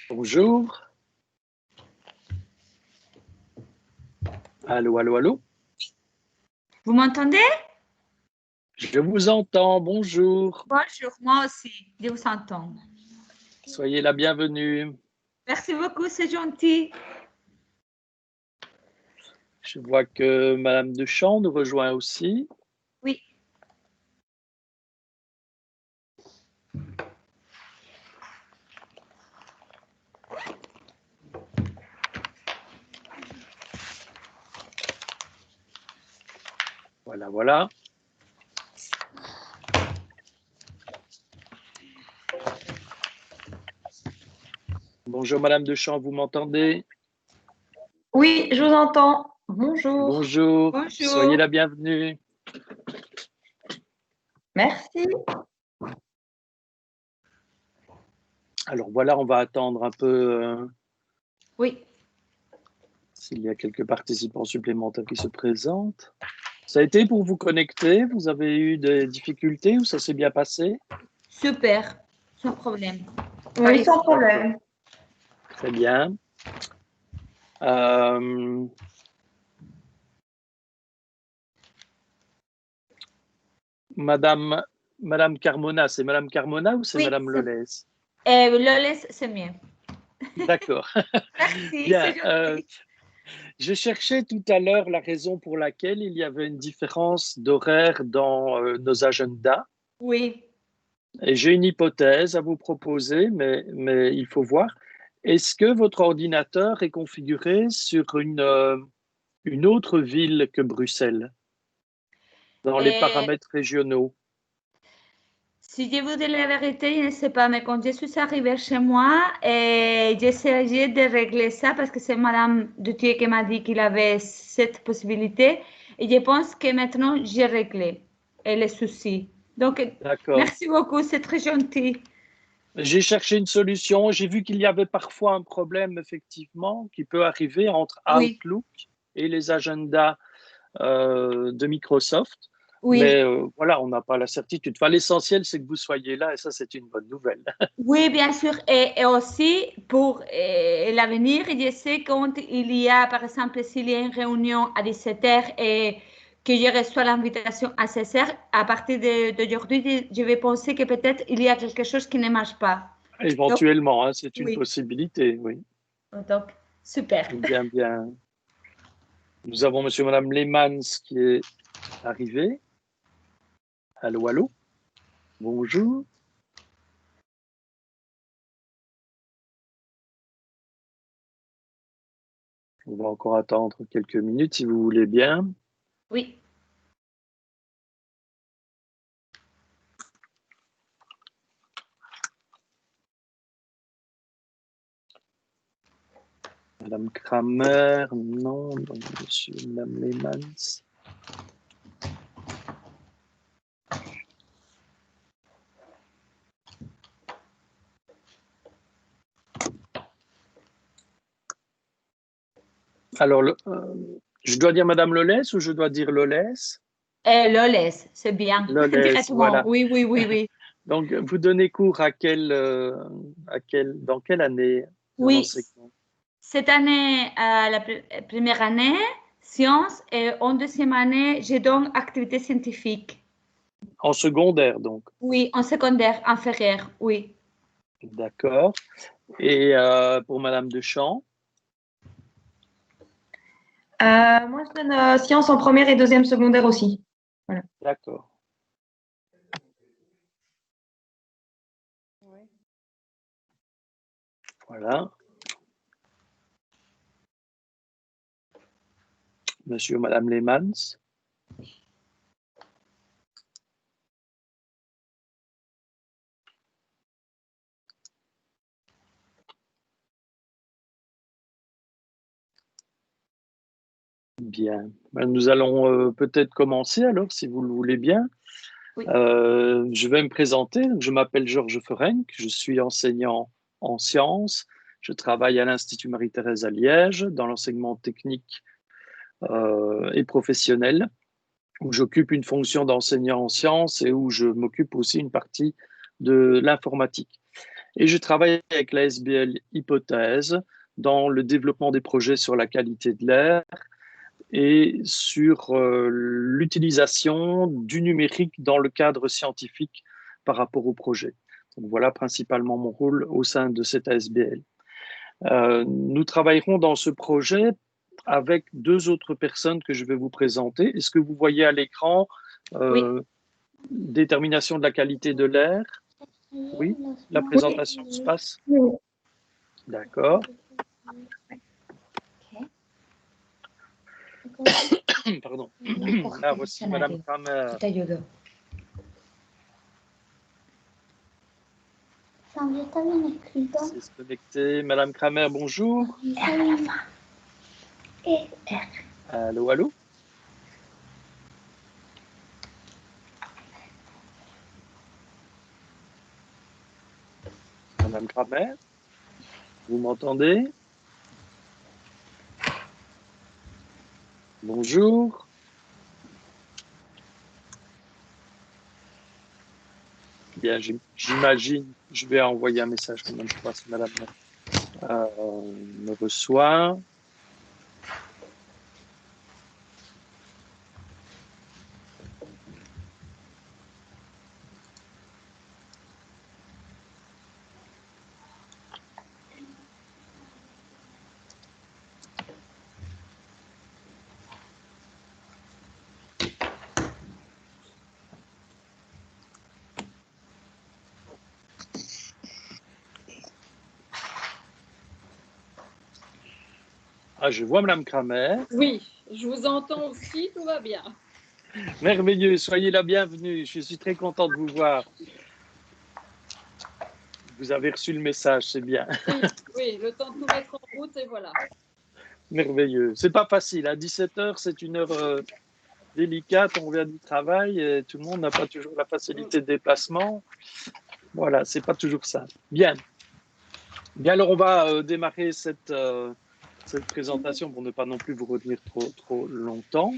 Bonjour. Allô, allô, allô. Vous m'entendez? Je vous entends, bonjour. Bonjour, moi aussi, je vous entends. Soyez la bienvenue. Merci beaucoup, c'est gentil. Je vois que Madame Deschamps nous rejoint aussi. Oui. Voilà, voilà. Bonjour Madame Deschamps, vous m'entendez? Oui, je vous entends. Bonjour. Bonjour. Bonjour. Soyez la bienvenue. Merci. Alors voilà, on va attendre un peu Oui. s'il y a quelques participants supplémentaires qui se présentent. Ça a été pour vous connecter? Vous avez eu des difficultés ou ça s'est bien passé? Super, sans problème. Oui, sans problème. Très bien. Madame Carmona, c'est Madame Carmona ou c'est Oui, Madame Lolès? Lolès, c'est mieux. D'accord. Merci, Bien. c'est gentil. Je cherchais tout à l'heure la raison pour laquelle il y avait une différence d'horaire dans nos agendas. Oui. Et j'ai une hypothèse à vous proposer, mais il faut voir. Est-ce que votre ordinateur est configuré sur une autre ville que Bruxelles, dans les paramètres régionaux? Si je vous dis la vérité, je ne sais pas, mais quand je suis arrivée chez moi, j'essayais de régler ça parce que c'est Madame Dutier qui m'a dit qu'il avait cette possibilité. Et je pense que maintenant, j'ai réglé les soucis. Donc, D'accord. merci beaucoup, c'est très gentil. J'ai cherché une solution. J'ai vu qu'il y avait parfois un problème, effectivement, qui peut arriver entre Oui. Outlook et les agendas de Microsoft. Oui. Mais voilà, on n'a pas la certitude. Enfin, l'essentiel, c'est que vous soyez là et ça, c'est une bonne nouvelle. Oui, bien sûr. Et aussi, pour l'avenir, je sais quand il y a, par exemple, s'il y a une réunion à 17h et que je reçois l'invitation à 16h, à partir d'aujourd'hui, je vais penser que peut-être il y a quelque chose qui ne marche pas. Éventuellement, hein, c'est une oui. possibilité, oui. Donc, super. Bien, bien. Nous avons monsieur et madame Lehmans qui est arrivé. Allô, allô. Bonjour. On va encore attendre quelques minutes si vous voulez bien. Oui. Madame Kramer, non. Donc, monsieur et Madame Lehmanns. Alors, je dois dire Madame Lolès ou je dois dire Lolès? Loles, c'est bien. Lolès, Directement. voilà. Oui, oui, oui, oui. Donc, vous donnez cours dans quelle année de Oui. l'enseignement? Cette année, la première année, sciences, et en deuxième année, je donne activités scientifiques. En secondaire, donc. Oui, en secondaire, inférieur, oui. D'accord. Et pour Madame Deschamps? Moi, je donne sciences en première et deuxième secondaire aussi. Voilà. D'accord. Voilà. Monsieur ou Madame Lehmanns? Bien. Nous allons peut-être commencer alors, si vous le voulez bien. Oui. Je vais me présenter. Je m'appelle Georges Ferenc. Je suis enseignant en sciences. Je travaille à l'Institut Marie-Thérèse à Liège dans l'enseignement technique et professionnel, où j'occupe une fonction d'enseignant en sciences et où je m'occupe aussi une partie de l'informatique. Et je travaille avec la SBL Hypothèse dans le développement des projets sur la qualité de l'air et sur l'utilisation du numérique dans le cadre scientifique par rapport au projet. Donc voilà principalement mon rôle au sein de cette ASBL. Nous travaillerons dans ce projet avec deux autres personnes que je vais vous présenter. Est-ce que vous voyez à l'écran Oui. détermination de la qualité de l'air? Oui, la présentation se passe. Oui. D'accord. Pardon. Là, voici Madame Kramer. Te C'est se connecter. Madame Kramer, bonjour. Allô, allô. Madame Kramer, vous m'entendez? Bonjour. Bien, j'imagine, je vais envoyer un message quand même pour voir si Madame me reçoit. Ah, je vois Madame Kramer. Oui, je vous entends aussi, tout va bien. Merveilleux, soyez la bienvenue. Je suis très content de vous voir. Vous avez reçu le message, c'est bien. Oui, oui, le temps de tout mettre en route et voilà. Merveilleux. C'est pas facile. À 17h, c'est une heure délicate. On vient du travail et tout le monde n'a pas toujours la facilité de déplacement. Voilà, c'est pas toujours ça. Bien. Bien, alors on va démarrer cette présentation pour ne pas non plus vous retenir trop longtemps.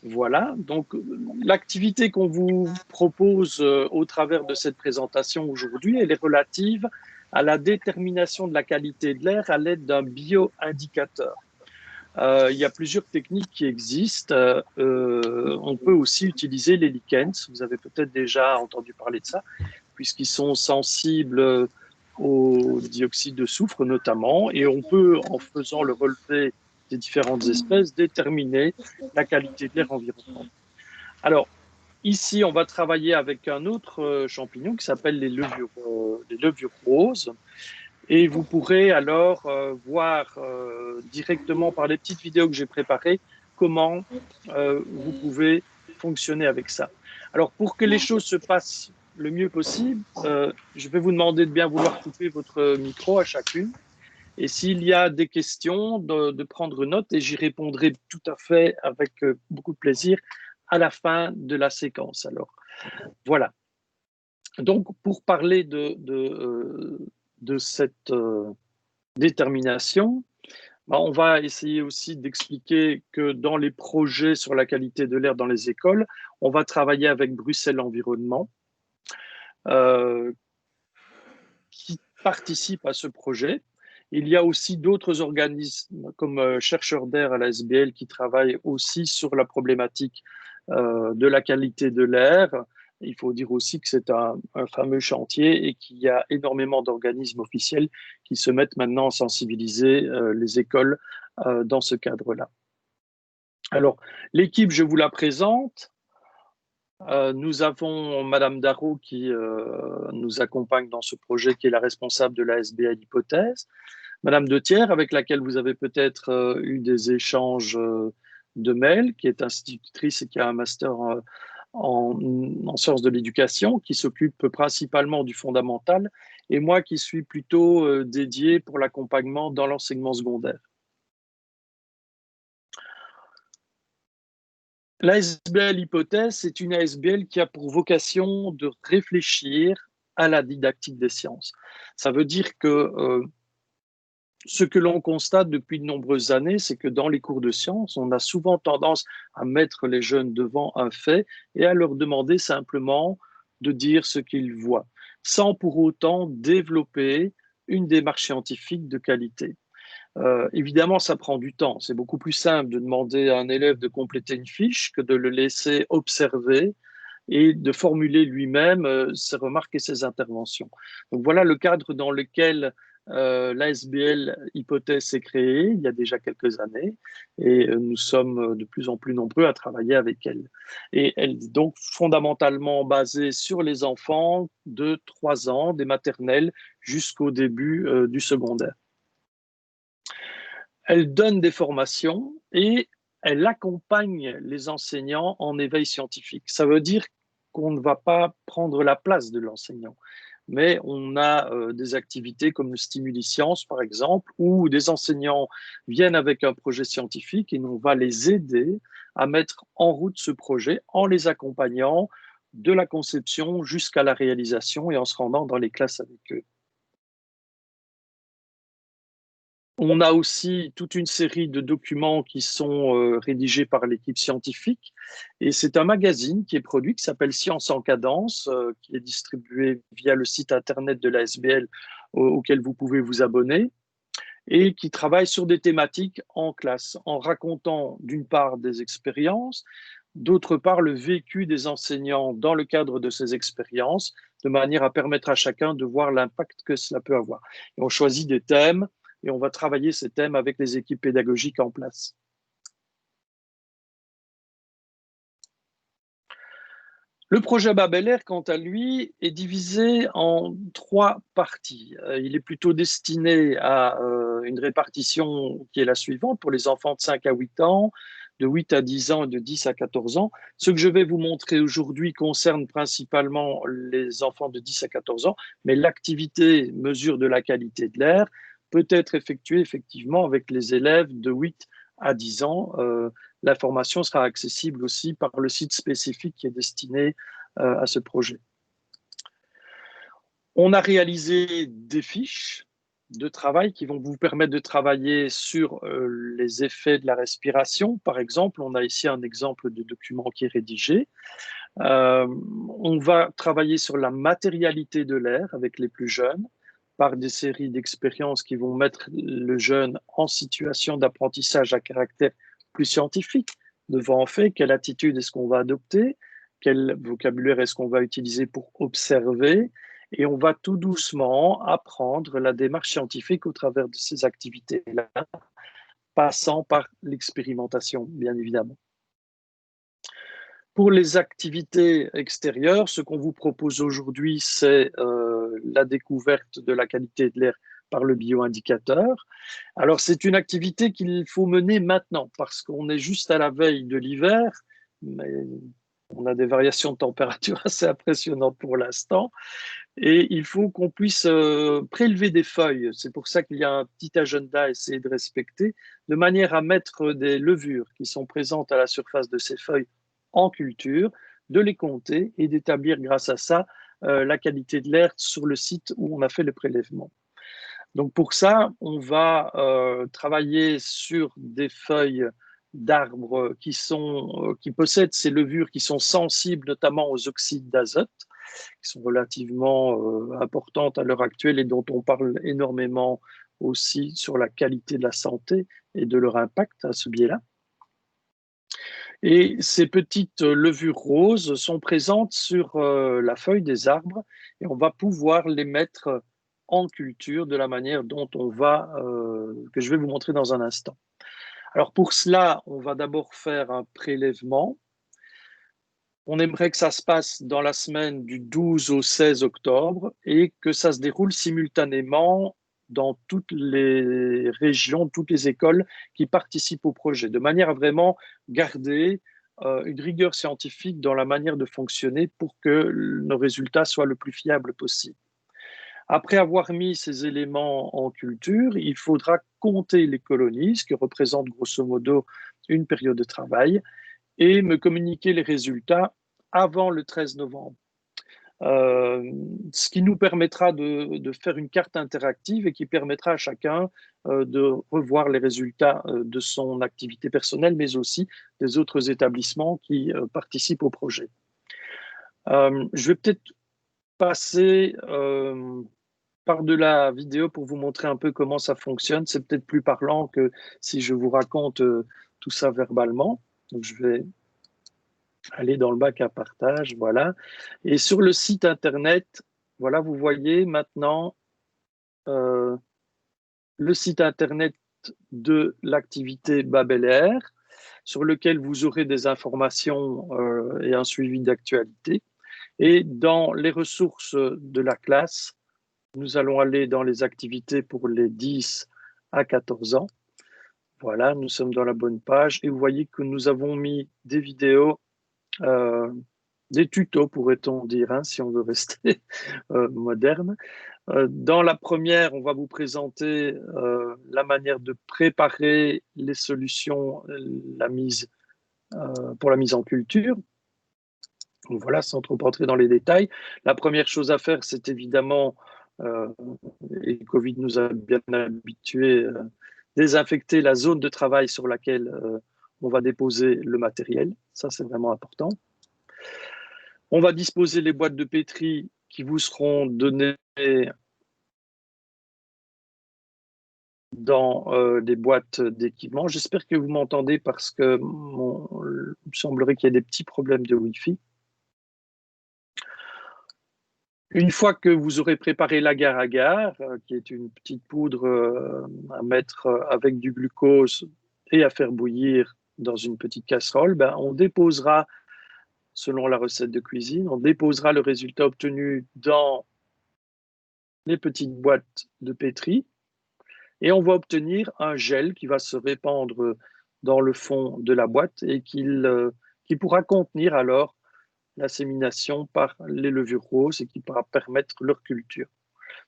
Voilà, donc l'activité qu'on vous propose au travers de cette présentation aujourd'hui, elle est relative à la détermination de la qualité de l'air à l'aide d'un bioindicateur. Il y a plusieurs techniques qui existent. On peut aussi utiliser les lichens. Vous avez peut-être déjà entendu parler de ça, puisqu'ils sont sensibles au dioxyde de soufre notamment, et on peut, en faisant le relevé des différentes espèces, déterminer la qualité de l'air environnant. Alors, ici, on va travailler avec un autre champignon qui s'appelle les levures roses. Et vous pourrez alors voir directement par les petites vidéos que j'ai préparées comment vous pouvez fonctionner avec ça. Alors, pour que les choses se passent le mieux possible, je vais vous demander de bien vouloir couper votre micro à chacune. Et s'il y a des questions, de prendre note et j'y répondrai tout à fait avec beaucoup de plaisir à la fin de la séquence. Alors, voilà. Donc, pour parler de cette détermination, on va essayer aussi d'expliquer que dans les projets sur la qualité de l'air dans les écoles, on va travailler avec Bruxelles Environnement, qui participe à ce projet. Il y a aussi d'autres organismes comme Chercheurs d'air à la SBL qui travaillent aussi sur la problématique de la qualité de l'air. Il faut dire aussi que c'est un fameux chantier et qu'il y a énormément d'organismes officiels qui se mettent maintenant à sensibiliser les écoles dans ce cadre-là. Alors, l'équipe, je vous la présente. Nous avons Madame Darro qui nous accompagne dans ce projet, qui est la responsable de la SBL Hypothèse. Madame De Thiers, avec laquelle vous avez peut-être eu des échanges de mails, qui est institutrice et qui a un master en sciences de l'éducation, qui s'occupe principalement du fondamental, et moi qui suis plutôt dédié pour l'accompagnement dans l'enseignement secondaire. L'ASBL Hypothèse, c'est une ASBL qui a pour vocation de réfléchir à la didactique des sciences. Ça veut dire que ce que l'on constate depuis de nombreuses années, c'est que dans les cours de sciences, on a souvent tendance à mettre les jeunes devant un fait et à leur demander simplement de dire ce qu'ils voient, sans pour autant développer une démarche scientifique de qualité. Évidemment, ça prend du temps. C'est beaucoup plus simple de demander à un élève de compléter une fiche que de le laisser observer et de formuler lui-même ses remarques et ses interventions. Donc voilà le cadre dans lequel l'ASBL Hypothèse s'est créée il y a déjà quelques années et nous sommes de plus en plus nombreux à travailler avec elle. Et elle est donc fondamentalement basée sur les enfants de 3 ans, des maternelles jusqu'au début du secondaire. Elle donne des formations et elle accompagne les enseignants en éveil scientifique. Ça veut dire qu'on ne va pas prendre la place de l'enseignant, mais on a des activités comme le Stimuli Science, par exemple, où des enseignants viennent avec un projet scientifique et on va les aider à mettre en route ce projet en les accompagnant de la conception jusqu'à la réalisation et en se rendant dans les classes avec eux. On a aussi toute une série de documents qui sont rédigés par l'équipe scientifique et c'est un magazine qui est produit qui s'appelle Science en cadence, qui est distribué via le site internet de la SBL auquel vous pouvez vous abonner et qui travaille sur des thématiques en classe en racontant d'une part des expériences, d'autre part le vécu des enseignants dans le cadre de ces expériences de manière à permettre à chacun de voir l'impact que cela peut avoir. Et on choisit des thèmes et on va travailler ces thèmes avec les équipes pédagogiques en place. Le projet Babel-Air, quant à lui, est divisé en 3 parties. Il est plutôt destiné à une répartition qui est la suivante pour les enfants de 5 à 8 ans, de 8 à 10 ans et de 10 à 14 ans. Ce que je vais vous montrer aujourd'hui concerne principalement les enfants de 10 à 14 ans, mais l'activité mesure de la qualité de l'air peut être effectuée effectivement avec les élèves de 8 à 10 ans. L'information sera accessible aussi par le site spécifique qui est destiné à ce projet. On a réalisé des fiches de travail qui vont vous permettre de travailler sur les effets de la respiration. Par exemple, on a ici un exemple de document qui est rédigé. On va travailler sur la matérialité de l'air avec les plus jeunes par des séries d'expériences qui vont mettre le jeune en situation d'apprentissage à caractère plus scientifique, devant en fait quelle attitude est-ce qu'on va adopter, quel vocabulaire est-ce qu'on va utiliser pour observer, et on va tout doucement apprendre la démarche scientifique au travers de ces activités-là, passant par l'expérimentation, bien évidemment. Pour les activités extérieures, ce qu'on vous propose aujourd'hui, c'est la découverte de la qualité de l'air par le bioindicateur. Alors, c'est une activité qu'il faut mener maintenant parce qu'on est juste à la veille de l'hiver, mais on a des variations de température assez impressionnantes pour l'instant et il faut qu'on puisse prélever des feuilles. C'est pour ça qu'il y a un petit agenda à essayer de respecter, de manière à mettre des levures qui sont présentes à la surface de ces feuilles en culture, de les compter et d'établir grâce à ça la qualité de l'air sur le site où on a fait le prélèvement. Donc pour ça, on va travailler sur des feuilles d'arbres qui possèdent ces levures qui sont sensibles notamment aux oxydes d'azote, qui sont relativement importantes à l'heure actuelle et dont on parle énormément aussi sur la qualité de la santé et de leur impact à ce biais-là. Et ces petites levures roses sont présentes sur la feuille des arbres et on va pouvoir les mettre en culture de la manière dont que je vais vous montrer dans un instant. Alors pour cela, on va d'abord faire un prélèvement. On aimerait que ça se passe dans la semaine du 12 au 16 octobre et que ça se déroule simultanément dans toutes les régions, toutes les écoles qui participent au projet, de manière à vraiment garder une rigueur scientifique dans la manière de fonctionner pour que nos résultats soient le plus fiables possible. Après avoir mis ces éléments en culture, il faudra compter les colonies, ce qui représente grosso modo une période de travail, et me communiquer les résultats avant le 13 novembre. Ce qui nous permettra de faire une carte interactive et qui permettra à chacun de revoir les résultats de son activité personnelle, mais aussi des autres établissements qui participent au projet. Je vais peut-être passer par de la vidéo pour vous montrer un peu comment ça fonctionne. C'est peut-être plus parlant que si je vous raconte tout ça verbalement. Donc, je vais aller dans le bac à partage, voilà. Et sur le site internet, voilà, vous voyez maintenant le site internet de l'activité Babel Air, sur lequel vous aurez des informations et un suivi d'actualité. Et dans les ressources de la classe, nous allons aller dans les activités pour les 10 à 14 ans. Voilà, nous sommes dans la bonne page et vous voyez que nous avons mis des vidéos, des tutos pourrait-on dire, hein, si on veut rester moderne. Dans la première, on va vous présenter la manière de préparer les solutions pour la mise en culture. Donc voilà, sans trop entrer dans les détails. La première chose à faire, c'est évidemment, et Covid nous a bien habitués, désinfecter la zone de travail sur laquelle on va déposer le matériel. Ça, c'est vraiment important. On va disposer les boîtes de pétri qui vous seront données dans des boîtes d'équipement. J'espère que vous m'entendez parce que il me semblerait qu'il y ait des petits problèmes de Wi-Fi. Une fois que vous aurez préparé l'agar-agar, qui est une petite poudre à mettre avec du glucose et à faire bouillir dans une petite casserole, ben, on déposera, selon la recette de cuisine, on déposera le résultat obtenu dans les petites boîtes de pétri et on va obtenir un gel qui va se répandre dans le fond de la boîte et qui pourra contenir alors l'assémination par les levures roses et qui pourra permettre leur culture.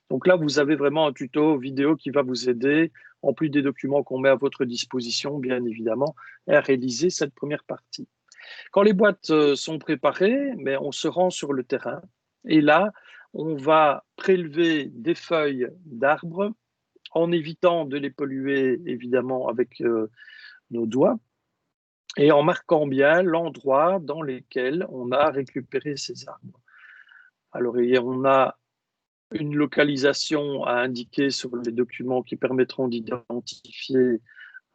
Donc là, vous avez vraiment un tuto vidéo qui va vous aider, en plus des documents qu'on met à votre disposition, bien évidemment, à réaliser cette première partie. Quand les boîtes sont préparées, mais on se rend sur le terrain et là, on va prélever des feuilles d'arbres en évitant de les polluer, évidemment, avec nos doigts, et en marquant bien l'endroit dans lequel on a récupéré ces arbres. Alors, on a une localisation à indiquer sur les documents qui permettront d'identifier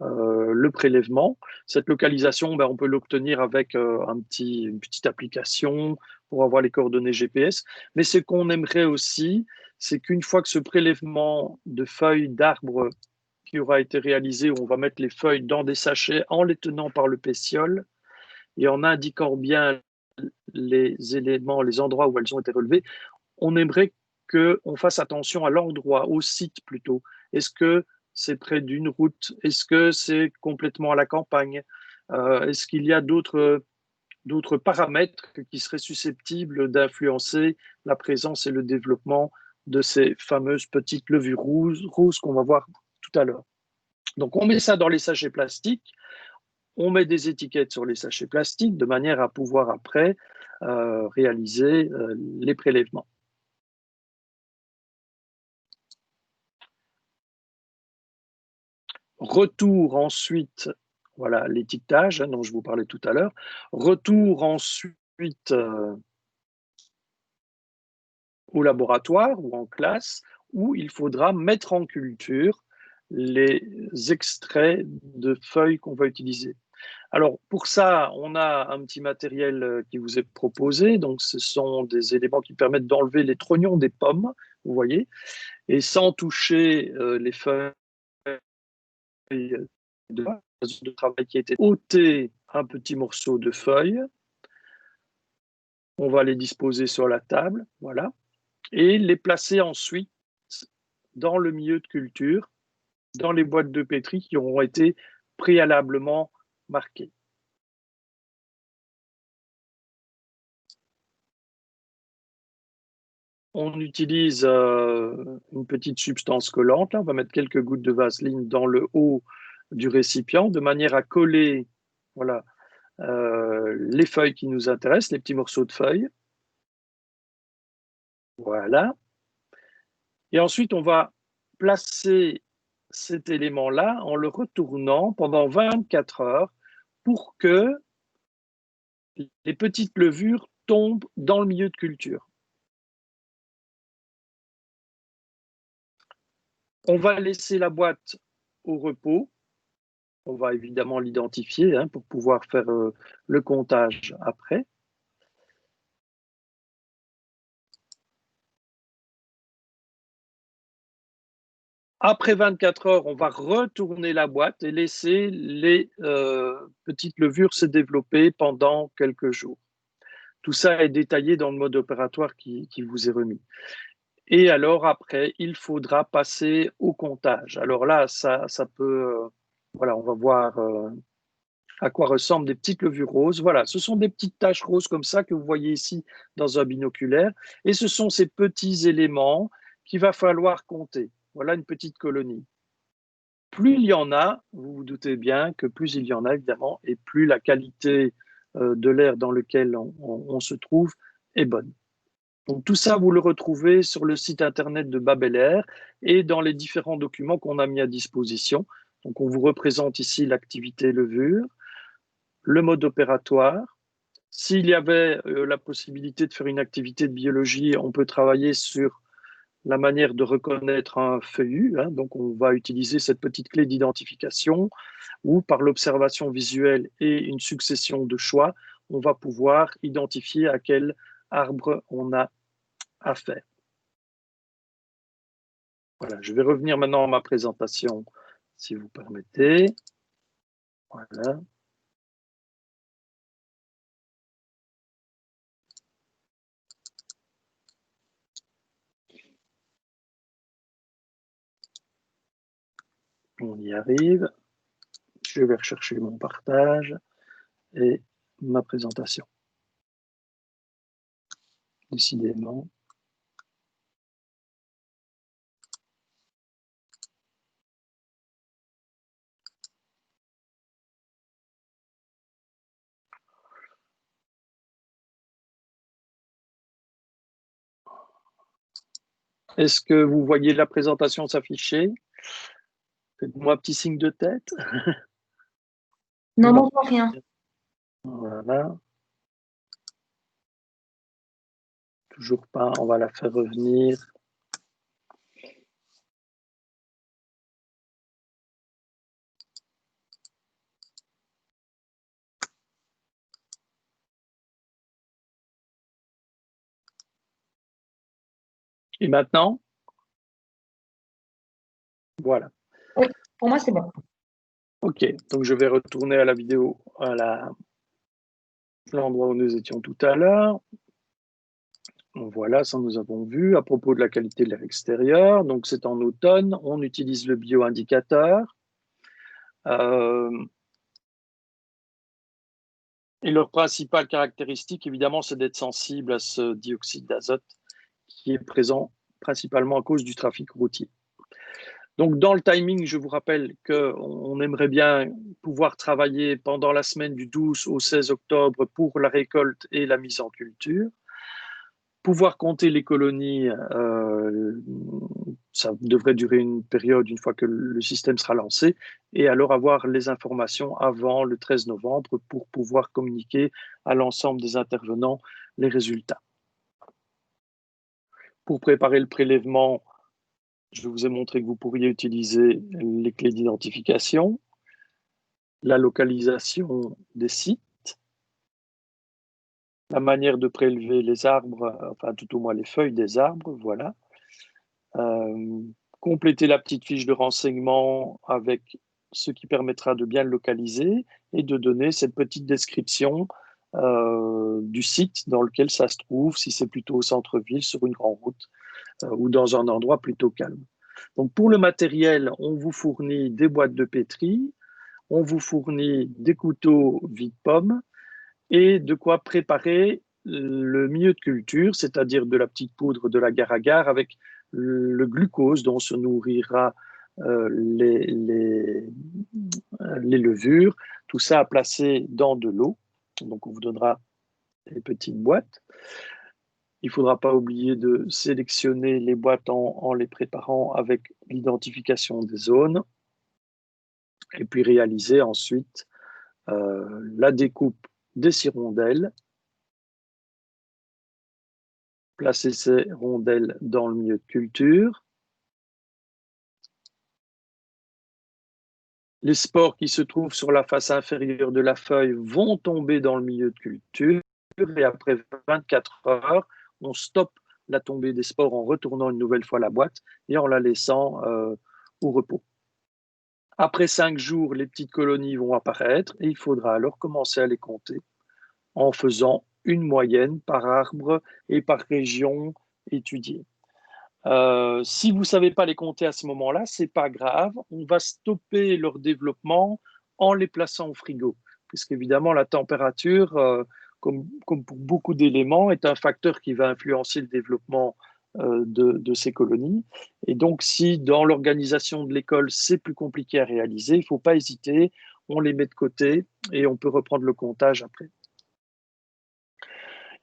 le prélèvement. Cette localisation, ben, on peut l'obtenir avec une petite application pour avoir les coordonnées GPS. Mais ce qu'on aimerait aussi, c'est qu'une fois que ce prélèvement de feuilles d'arbres qui aura été réalisé, où on va mettre les feuilles dans des sachets en les tenant par le pétiole et en indiquant bien les éléments, les endroits où elles ont été relevées, on aimerait qu'on fasse attention à l'endroit, au site plutôt. Est-ce que c'est près d'une route? Est-ce que c'est complètement à la campagne? Est-ce qu'il y a d'autres paramètres qui seraient susceptibles d'influencer la présence et le développement de ces fameuses petites levures roses qu'on va voir tout à l'heure? Donc, on met ça dans les sachets plastiques, on met des étiquettes sur les sachets plastiques de manière à pouvoir après réaliser les prélèvements. Retour ensuite, voilà l'étiquetage dont je vous parlais tout à l'heure. Retour ensuite au laboratoire ou en classe où il faudra mettre en culture les extraits de feuilles qu'on va utiliser. Alors, pour ça, on a un petit matériel qui vous est proposé. Donc, ce sont des éléments qui permettent d'enlever les trognons des pommes, vous voyez, et sans toucher les feuilles de travail qui a été ôter un petit morceau de feuille. On va les disposer sur la table, voilà, et les placer ensuite dans le milieu de culture, dans les boîtes de pétri qui auront été préalablement marquées. On utilise une petite substance collante. Là, on va mettre quelques gouttes de vaseline dans le haut du récipient de manière à coller voilà, les feuilles qui nous intéressent, les petits morceaux de feuilles. Voilà. Et ensuite, on va placer cet élément-là en le retournant pendant 24 heures pour que les petites levures tombent dans le milieu de culture. On va laisser la boîte au repos. On va évidemment l'identifier pour pouvoir faire le comptage après. Après 24 heures, on va retourner la boîte et laisser les petites levures se développer pendant quelques jours. Tout ça est détaillé dans le mode opératoire qui vous est remis. Et alors après, il faudra passer au comptage. Alors là, ça peut... voilà, on va voir à quoi ressemblent des petites levures roses. Voilà, ce sont des petites taches roses comme ça que vous voyez ici dans un binoculaire. Et ce sont ces petits éléments qu'il va falloir compter. Voilà une petite colonie. Plus il y en a, vous vous doutez bien que plus il y en a évidemment, et plus la qualité de l'air dans lequel on se trouve est bonne. Donc tout ça, vous le retrouvez sur le site internet de Babel Air et dans les différents documents qu'on a mis à disposition. Donc on vous représente ici l'activité levure, le mode opératoire. S'il y avait la possibilité de faire une activité de biologie, on peut travailler sur la manière de reconnaître un feuillu. Donc on va utiliser cette petite clé d'identification où par l'observation visuelle et une succession de choix, on va pouvoir identifier à quel arbre on a à faire. Voilà, je vais revenir maintenant à ma présentation, si vous permettez. Voilà. On y arrive. Je vais rechercher mon partage et ma présentation. Décidément. Est-ce que vous voyez la présentation s'afficher? Faites-moi un petit signe de tête. Non, non, je vois rien. Voilà. Toujours pas, on va la faire revenir. Et maintenant? Voilà. Oui, pour moi, c'est bon. OK, donc je vais retourner à la vidéo, à l'endroit où nous étions tout à l'heure. Voilà, ça nous avons vu. À propos de la qualité de l'air extérieur, donc c'est en automne, on utilise le bioindicateur. Et leur principale caractéristique, évidemment, c'est d'être sensible à ce dioxyde d'azote qui est présent principalement à cause du trafic routier. Donc, dans le timing, je vous rappelle qu'on aimerait bien pouvoir travailler pendant la semaine du 12 au 16 octobre pour la récolte et la mise en culture. Pouvoir compter les colonies, ça devrait durer une période une fois que le système sera lancé, et alors avoir les informations avant le 13 novembre pour pouvoir communiquer à l'ensemble des intervenants les résultats. Pour préparer le prélèvement, je vous ai montré que vous pourriez utiliser les clés d'identification, la localisation des sites, la manière de prélever les arbres, enfin tout au moins les feuilles des arbres, voilà. Compléter la petite fiche de renseignement avec ce qui permettra de bien le localiser et de donner cette petite description du site dans lequel ça se trouve, si c'est plutôt au centre-ville, sur une grande route ou dans un endroit plutôt calme. Donc pour le matériel, on vous fournit des boîtes de pétri, on vous fournit des couteaux vide-pomme et de quoi préparer le milieu de culture, c'est-à-dire de la petite poudre de l'agar-agar avec le glucose dont se nourrira les levures, tout ça à placer dans de l'eau. Donc on vous donnera des petites boîtes. Il ne faudra pas oublier de sélectionner les boîtes en les préparant avec l'identification des zones et puis réaliser ensuite la découpe des 6 rondelles, placer ces rondelles dans le milieu de culture. Les spores qui se trouvent sur la face inférieure de la feuille vont tomber dans le milieu de culture et après 24 heures, on stoppe la tombée des spores en retournant une nouvelle fois la boîte et en la laissant au repos. Après 5 jours, les petites colonies vont apparaître et il faudra alors commencer à les compter en faisant une moyenne par arbre et par région étudiée. Si vous ne savez pas les compter à ce moment-là, ce n'est pas grave. On va stopper leur développement en les plaçant au frigo. Puisqu'évidemment, la température, comme pour beaucoup d'éléments, est un facteur qui va influencer le développement de ces colonies. Et donc, si dans l'organisation de l'école, c'est plus compliqué à réaliser, il ne faut pas hésiter. On les met de côté et on peut reprendre le comptage après.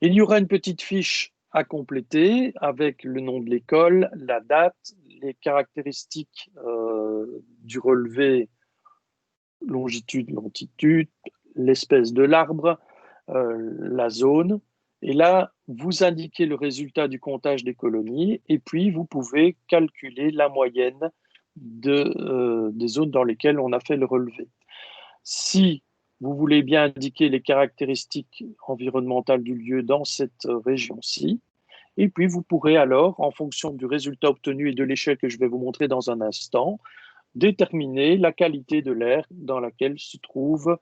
Il y aura une petite fiche à compléter avec le nom de l'école, la date, les caractéristiques du relevé, longitude, longitude, l'espèce de l'arbre, la zone. Et là, vous indiquez le résultat du comptage des colonies et puis vous pouvez calculer la moyenne des zones dans lesquelles on a fait le relevé. Si vous voulez bien indiquer les caractéristiques environnementales du lieu dans cette région-ci. Et puis, vous pourrez alors, en fonction du résultat obtenu et de l'échelle que je vais vous montrer dans un instant, déterminer la qualité de l'air dans laquelle se trouvent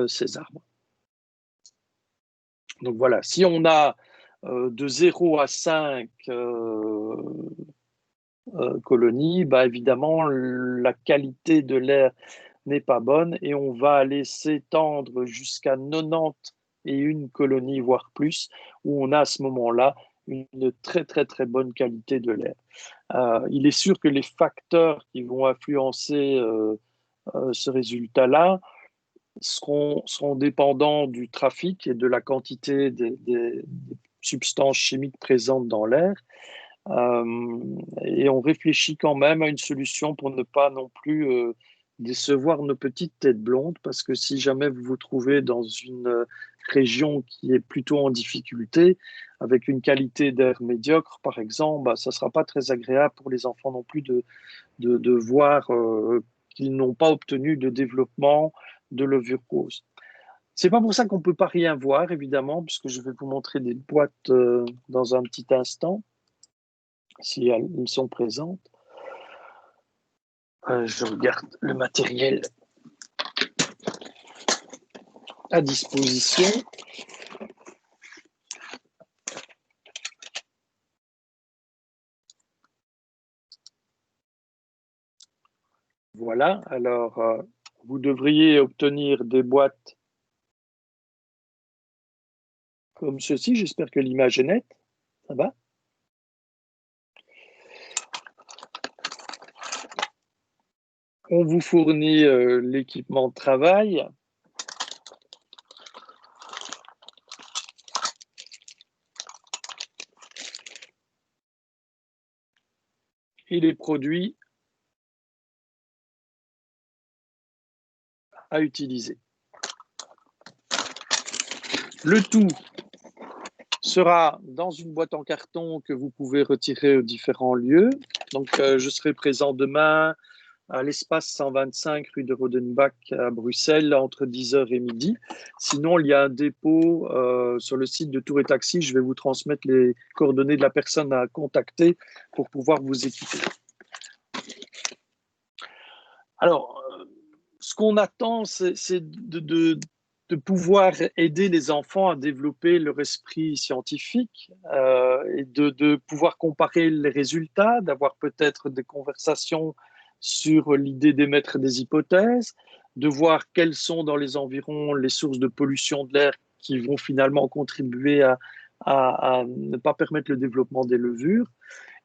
ces arbres. Donc voilà, si on a de 0 à 5 colonies, bah évidemment, la qualité de l'air n'est pas bonne et on va aller s'étendre jusqu'à 91 colonies, voire plus, où on a à ce moment-là une très, très, très bonne qualité de l'air. Il est sûr que les facteurs qui vont influencer ce résultat-là seront dépendants du trafic et de la quantité des substances chimiques présentes dans l'air. Et on réfléchit quand même à une solution pour ne pas non plus décevoir nos petites têtes blondes, parce que si jamais vous vous trouvez dans une région qui est plutôt en difficulté, avec une qualité d'air médiocre, par exemple, bah, ça ne sera pas très agréable pour les enfants non plus de voir qu'ils n'ont pas obtenu de développement de levure rose. C'est pas pour ça qu'on ne peut pas rien voir, évidemment, puisque je vais vous montrer des boîtes dans un petit instant, si elles sont présentes. Je regarde le matériel à disposition. Voilà, alors vous devriez obtenir des boîtes comme ceci. J'espère que l'image est nette. Ça va? On vous fournit l'équipement de travail. Et les produits à utiliser. Le tout sera dans une boîte en carton que vous pouvez retirer aux différents lieux. Donc, je serai présent demain à l'espace 125 rue de Rodenbach à Bruxelles entre 10h et midi. Sinon, il y a un dépôt sur le site de Tour et Taxi. Je vais vous transmettre les coordonnées de la personne à contacter pour pouvoir vous équiper. Alors, ce qu'on attend, c'est de pouvoir aider les enfants à développer leur esprit scientifique et de pouvoir comparer les résultats, d'avoir peut-être des conversations sur l'idée d'émettre des hypothèses, de voir quelles sont dans les environs les sources de pollution de l'air qui vont finalement contribuer à ne pas permettre le développement des levures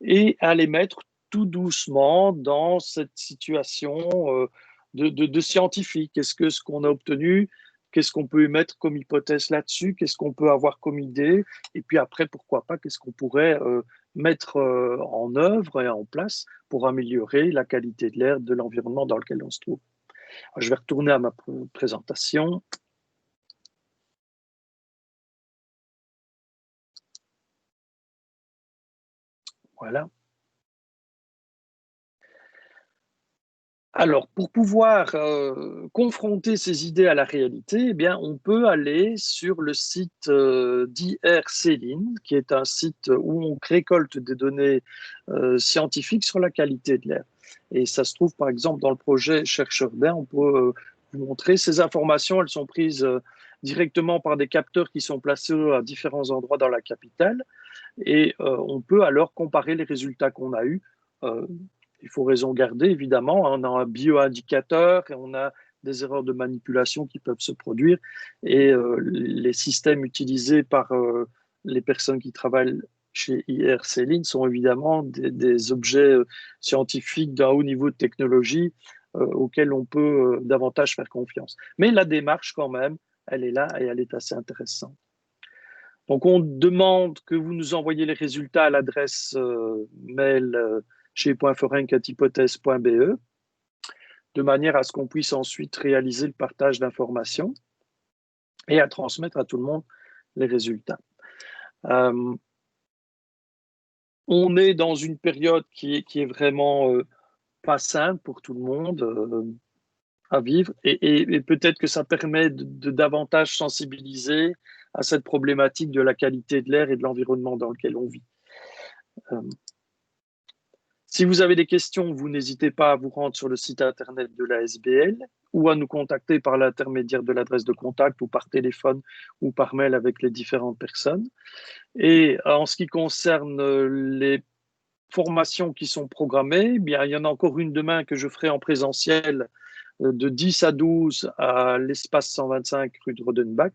et à les mettre tout doucement dans cette situation de scientifique. Est-ce que ce qu'on a obtenu, qu'est-ce qu'on peut émettre comme hypothèse là-dessus, qu'est-ce qu'on peut avoir comme idée, et puis après, pourquoi pas, qu'est-ce qu'on pourrait mettre en œuvre et en place pour améliorer la qualité de l'air de l'environnement dans lequel on se trouve. Alors, je vais retourner à ma présentation. Voilà. Alors, pour pouvoir confronter ces idées à la réalité, eh bien, on peut aller sur le site d'IR-Céline, qui est un site où on récolte des données scientifiques sur la qualité de l'air. Et ça se trouve, par exemple, dans le projet Chercheurs d'air, on peut vous montrer ces informations. Elles sont prises directement par des capteurs qui sont placés à différents endroits dans la capitale. Et on peut alors comparer les résultats qu'on a eus. Il faut raison garder, évidemment. On a un bioindicateur et on a des erreurs de manipulation qui peuvent se produire. Et les systèmes utilisés par les personnes qui travaillent chez IR-Céline sont évidemment des objets scientifiques d'un haut niveau de technologie auxquels on peut davantage faire confiance. Mais la démarche, quand même, elle est là et elle est assez intéressante. Donc, on demande que vous nous envoyiez les résultats à l'adresse mail chez .forenc@hypothèse.be de manière à ce qu'on puisse ensuite réaliser le partage d'informations et à transmettre à tout le monde les résultats. On est dans une période qui est vraiment pas simple pour tout le monde à vivre et peut-être que ça permet de davantage sensibiliser à cette problématique de la qualité de l'air et de l'environnement dans lequel on vit. Si vous avez des questions, vous n'hésitez pas à vous rendre sur le site internet de la SBL ou à nous contacter par l'intermédiaire de l'adresse de contact ou par téléphone ou par mail avec les différentes personnes. Et en ce qui concerne les formations qui sont programmées, eh bien, il y en a encore une demain que je ferai en présentiel de 10 à 12 à l'espace 125 rue de Rodenbach.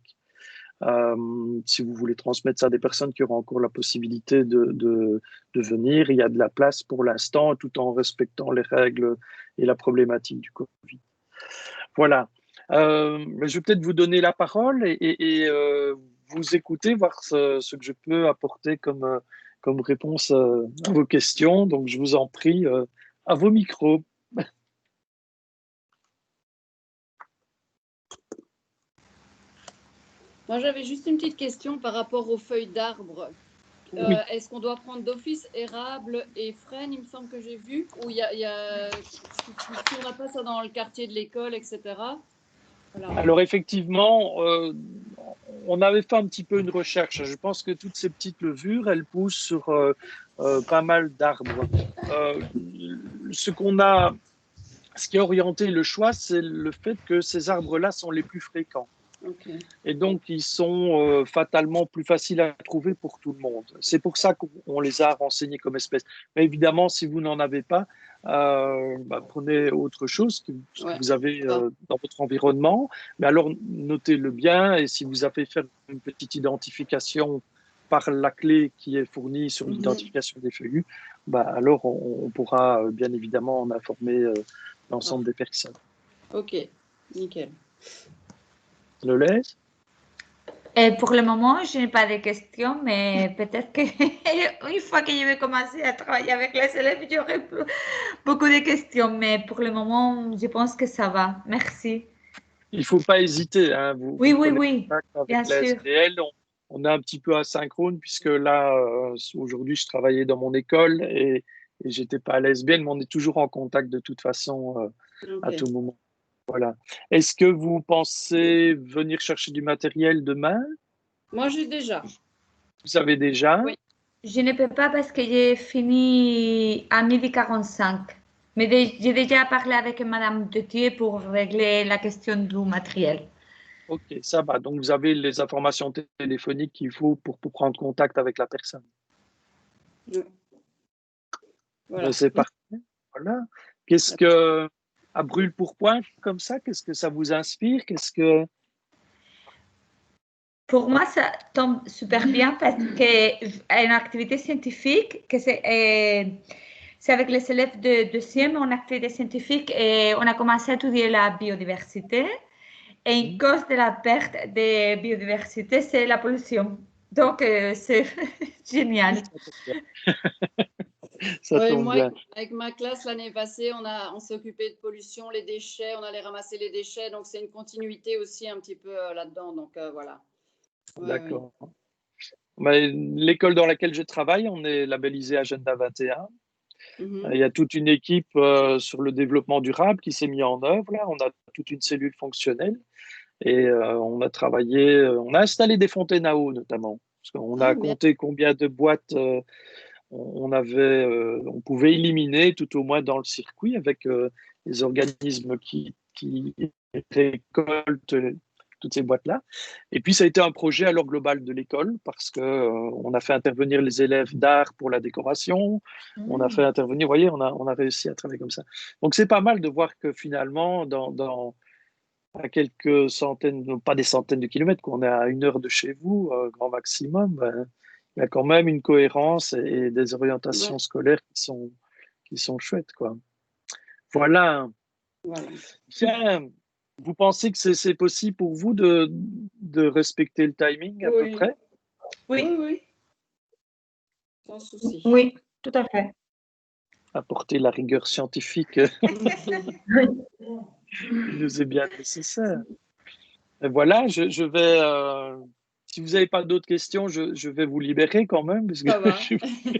Si vous voulez transmettre ça à des personnes qui auront encore la possibilité de venir, il y a de la place pour l'instant, tout en respectant les règles et la problématique du Covid. Voilà. Je vais peut-être vous donner la parole et vous écouter, voir ce que je peux apporter comme réponse à vos questions. Donc, je vous en prie, à vos micros. Moi, j'avais juste une petite question par rapport aux feuilles d'arbre. Oui. Est-ce qu'on doit prendre d'office érable et frêne, il me semble que j'ai vu, ou si on n'a pas ça dans le quartier de l'école, etc. Voilà. Alors effectivement, on avait fait un petit peu une recherche. Je pense que toutes ces petites levures, elles poussent sur pas mal d'arbres. Ce qui a orienté le choix, c'est le fait que ces arbres-là sont les plus fréquents. Okay. Et donc, ils sont fatalement plus faciles à trouver pour tout le monde. C'est pour ça qu'on les a renseignés comme espèces. Mais évidemment, si vous n'en avez pas, prenez autre chose ce que Ouais. vous avez dans votre environnement. Mais alors, notez-le bien et si vous avez fait une petite identification par la clé qui est fournie sur l'identification des feuillus, alors on pourra bien évidemment en informer l'ensemble des personnes. Ok, nickel. Le laisse. Et pour le moment, je n'ai pas de questions, mais peut-être qu'une fois que je vais commencer à travailler avec les élèves, j'aurai beaucoup de questions. Mais pour le moment, je pense que ça va. Merci. Il ne faut pas hésiter. Hein, vous Oui, prenez oui, contact avec bien la sûr. SPL. On est un petit peu asynchrone puisque là, aujourd'hui, je travaillais dans mon école et j'étais pas à la SBL, mais on est toujours en contact de toute façon à Ok. tout moment. Voilà. Est-ce que vous pensez venir chercher du matériel demain? Moi, j'ai déjà. Vous savez déjà? Oui. Je ne peux pas parce que j'ai fini à 12h45. Mais j'ai déjà parlé avec Madame Detier pour régler la question du matériel. Ok, ça va. Donc, vous avez les informations téléphoniques qu'il faut pour prendre contact avec la personne. Voilà. C'est parfait. Voilà. Qu'est-ce que, à brûle-pourpoint comme ça, qu'est-ce que ça vous inspire? Qu'est-ce que... Pour moi, ça tombe super bien parce que une activité scientifique, que c'est avec les élèves de deuxième, en activité scientifique, et on a commencé à étudier la biodiversité. Et une cause de la perte de biodiversité, c'est la pollution. Donc, c'est génial. Ça Ouais, tombe moi, bien. avec ma classe l'année passée, on s'est occupé de pollution, les déchets, on allait ramasser les déchets, donc c'est une continuité aussi un petit peu là-dedans. Donc voilà. Ouais, D'accord. Mais l'école dans laquelle je travaille, on est labellisé Agenda 21. Il y a toute une équipe sur le développement durable qui s'est mise en œuvre. Là. On a toute une cellule fonctionnelle et on a travaillé, on a installé des fontaines à eau notamment. Parce qu'on a compté combien de boîtes on pouvait éliminer tout au moins dans le circuit avec les organismes qui récoltent toutes ces boîtes-là. Et puis, ça a été un projet alors global de l'école parce que on a fait intervenir les élèves d'art pour la décoration. On a fait intervenir, vous voyez, on a réussi à travailler comme ça. Donc, c'est pas mal de voir que finalement, à quelques centaines, pas des centaines de kilomètres, qu'on est à 1 heure de chez vous, grand maximum, il y a quand même une cohérence et des orientations scolaires qui sont chouettes, quoi. Voilà. Tiens, vous pensez que c'est possible pour vous de respecter le timing à peu près? Oui. Sans souci. Oui, tout à fait. Apporter la rigueur scientifique qui nous est bien nécessaire. Et voilà, je vais. Si vous n'avez pas d'autres questions, je vais vous libérer quand même. Parce que Ça va.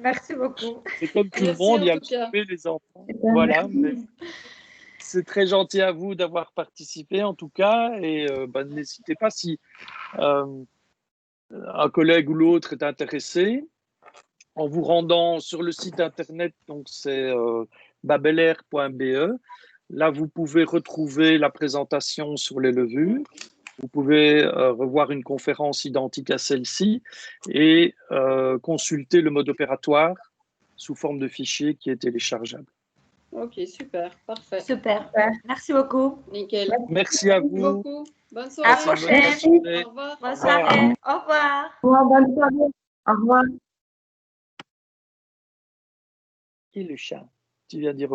Merci beaucoup. c'est comme tout le Merci monde, il y a en tout cas. les enfants. Voilà, mais c'est très gentil à vous d'avoir participé en tout cas. Et n'hésitez pas si un collègue ou l'autre est intéressé, en vous rendant sur le site internet, donc c'est babelair.be. Là, vous pouvez retrouver la présentation sur les levures. Vous pouvez revoir une conférence identique à celle-ci et consulter le mode opératoire sous forme de fichier qui est téléchargeable. Ok, super, parfait. Super. Merci beaucoup. Nickel. Merci à Merci vous. beaucoup. Bonne À soirée. la prochaine. Au revoir. Bonne soirée. Au revoir. Bonne soirée. Au revoir. Et le chat. Tu viens dire